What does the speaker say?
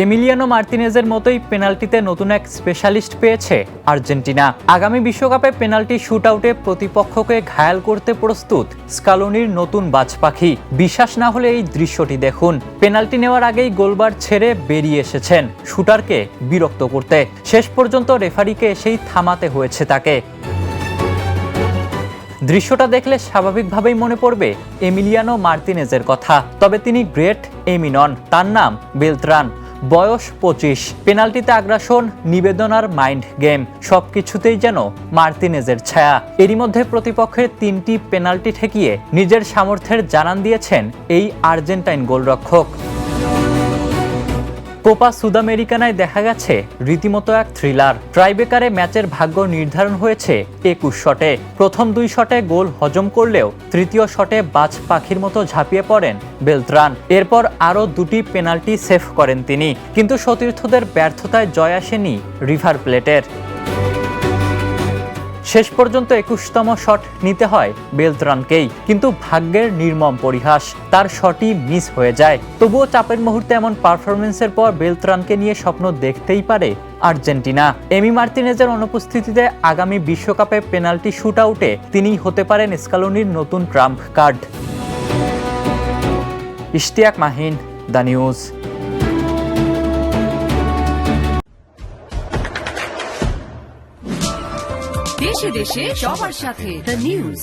Emiliano মার্তিনেজের মতোই পেনাল্টিতে নতুন এক স্পেশালিস্ট পেয়েছে আর্জেন্টিনা। আগামী বিশ্বকাপে পেনাল্টি শুটআউটে প্রতিপক্ষকে ঘায়াল করতে প্রস্তুত স্কালোনির নতুন বাজ পাখি। বিশ্বাস না হলে এই দৃশ্যটি দেখুন। পেনাল্টি নেওয়ার আগেই গোলবার ছেড়ে বেরিয়ে এসেছেন শুটারকে বিরক্ত করতে। শেষ পর্যন্ত রেফারিকে এসেই থামাতে হয়েছে তাকে। দৃশ্যটা দেখলে স্বাভাবিকভাবেই মনে পড়বে এমিলিয়ানো মার্তিনেজের কথা। তবে তিনি গ্রেট এমি নন, তার নাম বেলত্রান, বয়স 25। পেনাল্টিতে আগ্রাসন, নিবেদন আর মাইন্ড গেম সবকিছুতেই যেন মার্তিনেজের ছায়া। এরই মধ্যে প্রতিপক্ষের 3টি পেনাল্টি ঠেকিয়ে নিজের সামর্থ্যের জানান দিয়েছেন এই আর্জেন্টাইন গোলরক্ষক। কোপা সুদামেরিকানায় দেখা গেছে রীতিমতো এক থ্রিলার। ট্রাইবেকারে ম্যাচের ভাগ্য নির্ধারণ হয়েছে 21 শটে। প্রথম 2 শটে গোল হজম করলেও তৃতীয় শটে বাজ পাখির মতো ঝাঁপিয়ে পড়েন বেলত্রান। এরপর আরও 2টি পেনাল্টি সেভ করেন তিনি, কিন্তু সতীর্থদের ব্যর্থতায় জয় আসেনি রিভার প্লেটের। শেষ পর্যন্ত 21তম শট নিতে হয় বেলত্রানকেই, কিন্তু ভাগ্যের নির্মম পরিহাস, তার শটই মিস হয়ে যায়। তবুও চাপের মুহূর্তে এমন পারফরমেন্সের পর বেলত্রানকে নিয়ে স্বপ্ন দেখতেই পারে আর্জেন্টিনা। এমি মার্তিনেজের অনুপস্থিতিতে আগামী বিশ্বকাপে পেনাল্টি শুটআউটে তিনিই হতে পারেন স্কালোনির নতুন Trump card. Ishtiaq Mahin, the news. দেশে দেশে সবার সাথে দ্য নিউজ।